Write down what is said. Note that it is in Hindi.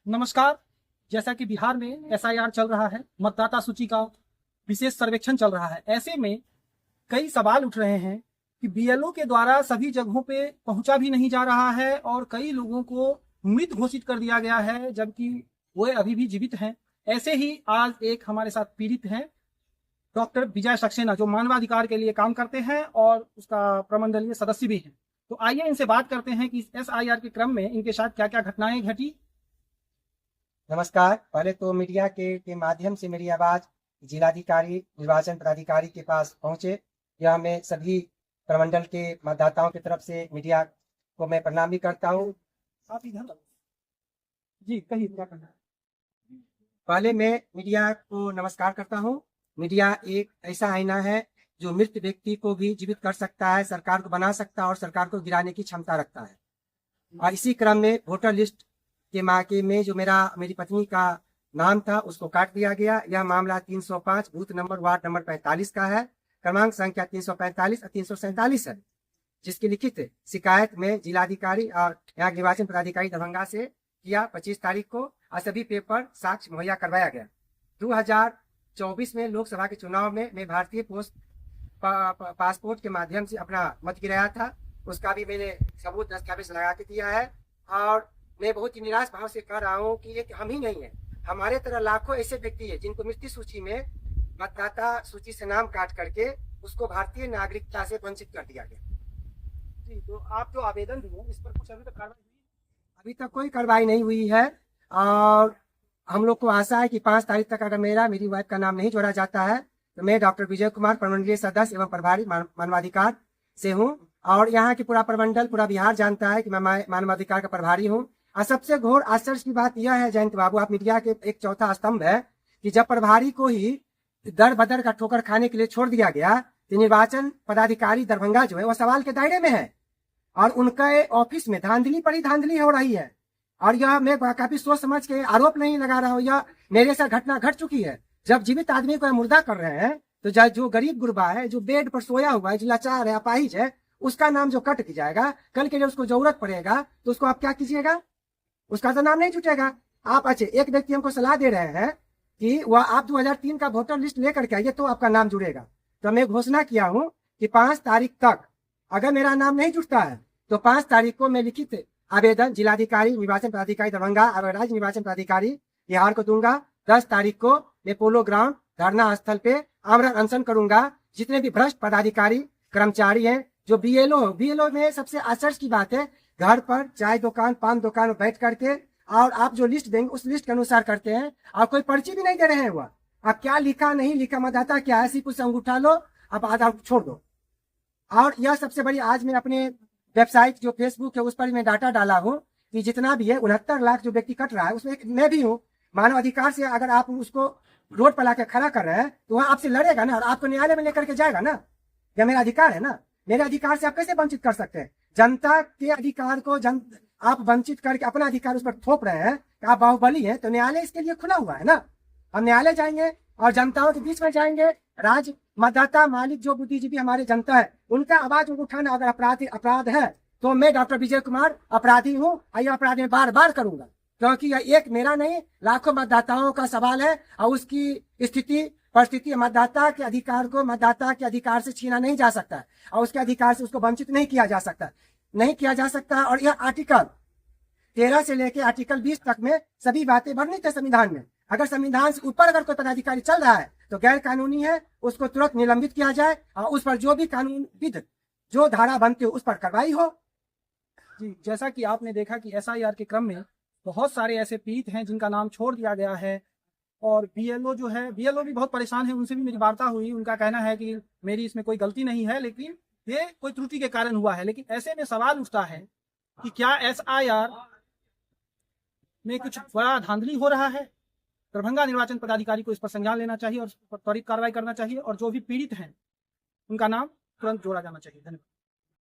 नमस्कार। जैसा कि बिहार में एसआईआर चल रहा है, मतदाता सूची का विशेष सर्वेक्षण चल रहा है। ऐसे में कई सवाल उठ रहे हैं कि बीएलओ के द्वारा सभी जगहों पे पहुंचा भी नहीं जा रहा है और कई लोगों को मृत घोषित कर दिया गया है, जबकि वे अभी भी जीवित हैं। ऐसे ही आज एक हमारे साथ पीड़ित हैं, डॉक्टर विजय सक्सेना, जो मानवाधिकार के लिए काम करते हैं और उसका प्रमंडलीय सदस्य भी हैं। तो आइए इनसे बात करते हैं कि एसआईआर के क्रम में इनके साथ क्या क्या घटनाएं घटी। नमस्कार। पहले तो मीडिया के माध्यम से मेरी आवाज जिलाधिकारी निर्वाचन पदाधिकारी के पास पहुंचे, यह मैं सभी प्रमंडल के मतदाताओं की तरफ से मीडिया को मैं प्रणाम भी करता हूं। आप इधर जी कहिए क्या करना है। पहले मैं मीडिया को नमस्कार करता हूं। मीडिया एक ऐसा आईना है जो मृत व्यक्ति को भी जीवित कर सकता है, सरकार को बना सकता है और सरकार को गिराने की क्षमता रखता है। और इसी क्रम में वोटर लिस्ट के मायके में जो मेरी पत्नी का नाम था उसको काट दिया गया। यह मामला 305 बूथ नंबर वार्ड नंबर 45 का है। क्रमांक संख्या 345 और 347 है, जिसकी लिखित शिकायत में जिलाधिकारी और यहाँ निर्वाचन पदाधिकारी दरभंगा से किया 25 तारीख को, और सभी पेपर साक्ष्य मुहैया करवाया गया। 2024 में लोकसभा के चुनाव में मैं भारतीय पासपोर्ट के माध्यम से अपना मत गिराया था, उसका भी मैंने सबूत दस्तावेज लगा के दिया है। और मैं बहुत ही निराश भाव से कह रहा हूँ कि ये हम ही नहीं है, हमारे तरह लाखों ऐसे व्यक्ति है जिनको मृत्यु सूची में मतदाता सूची से नाम काट करके उसको भारतीय नागरिकता से वंचित कर दिया गया। जी, तो आप जो आवेदन दिए इस पर कुछ अभी तक कार्रवाई हुई? अभी तक कोई कार्रवाई नहीं हुई है और हम लोग को आशा है कि 5 तारीख तक अगर मेरी वाइफ का नाम नहीं जोड़ा जाता है तो मैं डॉक्टर विजय कुमार प्रमंडलीय सदस्य एवं प्रभारी मानवाधिकार से हूँ। और यहाँ की पूरा प्रमंडल, पूरा बिहार जानता है कि मैं मानवाधिकार का प्रभारी हूँ। और सबसे घोर आश्चर्य की बात यह है, जयंत बाबू, आप मीडिया के एक चौथा स्तंभ है, कि जब प्रभारी को ही दर बदर का ठोकर खाने के लिए छोड़ दिया गया तो निर्वाचन पदाधिकारी दरभंगा जो है वह सवाल के दायरे में है और उनके ऑफिस में धांधली हो रही है। और यह मैं काफी सोच समझ के आरोप नहीं लगा रहा हूँ, यह मेरे साथ घटना घट चुकी है। जब जीवित आदमी को मुर्दा कर रहे हैं तो जो गरीब गुरबा है, जो बेड पर सोया हुआ है, जो लाचार है, अपाहिज है, उसका नाम जो कट जाएगा, कल के लिए उसको जरूरत पड़ेगा तो उसको आप क्या कीजिएगा? उसका तो नाम नहीं छूटेगा। आप अच्छे एक व्यक्ति हमको सलाह दे रहे हैं कि वह आप 2003 का वोटर लिस्ट लेकर के आइए तो आपका नाम जुड़ेगा। तो मैं घोषणा किया हूं कि 5 तारीख तक अगर मेरा नाम नहीं जुड़ता है तो 5 तारीख को मैं लिखित आवेदन जिलाधिकारी निर्वाचन पदाधिकारी दरभंगा और राज्य निर्वाचन पदाधिकारी बिहार को दूंगा। 10 तारीख को मैं पोलो ग्राउंड धरना स्थल पे आमरण अनशन करूंगा। जितने भी भ्रष्ट पदाधिकारी कर्मचारी हैं, जो बीएलओ में सबसे आश्चर्य की बात है, घर पर चाय दुकान, पान दुकान में बैठ करके और आप जो लिस्ट देंगे उस लिस्ट के अनुसार करते हैं और कोई पर्ची भी नहीं दे रहे हैं। वह आप क्या लिखा नहीं लिखा, मतदाता क्या है, कुछ अंगूठा लो, आप आधार छोड़ दो। और यह सबसे बड़ी, आज मैं अपने वेबसाइट जो फेसबुक है उस पर मैं डाटा डाला हूँ कि जितना भी है 69 लाख जो व्यक्ति कट रहा है उसमें मैं भी हूँ। मानव अधिकार से अगर आप उसको रोड पर लाकर खड़ा कर रहे हैं तो वह आपसे लड़ेगा ना और आपको न्यायालय में लेकर के जाएगा ना। यह मेरा अधिकार है ना, मेरे अधिकार से आप कैसे वंचित कर सकते हैं? जनता के अधिकार को आप वंचित करके अपना अधिकार उस पर थोप रहे हैं कि आप बाहुबली हैं। तो न्यायालय इसके लिए खुला हुआ है ना, हम न्यायालय जाएंगे और जनताओं के बीच में जाएंगे। राज मतदाता मालिक जो बुद्धिजीवी हमारे जनता है उनका आवाज उठाना अगर अपराध है तो मैं डॉक्टर विजय कुमार अपराधी हूँ और यह अपराध मैं बार बार करूंगा, क्योंकि यह एक मेरा नहीं लाखों मतदाताओं का सवाल है और उसकी स्थिति परिस्थिति मतदाता के अधिकार को मतदाता के अधिकार से छीना नहीं जा सकता और उसके अधिकार से उसको वंचित नहीं किया जा सकता। और यह आर्टिकल 13 से लेकर आर्टिकल 20 तक में सभी बातें वर्णित है संविधान में। अगर संविधान से ऊपर अगर कोई पदाधिकारी चल रहा है तो गैर कानूनी है, उसको तुरंत निलंबित किया जाए और उस पर जो भी कानून विध जो धारा बनती हो उस पर कार्रवाई हो। जी, जैसा कि आपने देखा कि एसआईआर के क्रम में बहुत सारे ऐसे पीड़ित हैं जिनका नाम छोड़ दिया गया है और बीएलओ जो है, बीएलओ भी बहुत परेशान है। उनसे भी मेरी वार्ता हुई, उनका कहना है कि मेरी इसमें कोई गलती नहीं है, लेकिन ये कोई त्रुटि के कारण हुआ है। लेकिन ऐसे में सवाल उठता है कि क्या एसआईआर में कुछ बड़ा धांधली हो रहा है? दरभंगा निर्वाचन पदाधिकारी को इस पर संज्ञान लेना चाहिए और त्वरित कार्रवाई करना चाहिए और जो भी पीड़ित हैं उनका नाम तुरंत जोड़ा जाना चाहिए। धन्यवाद।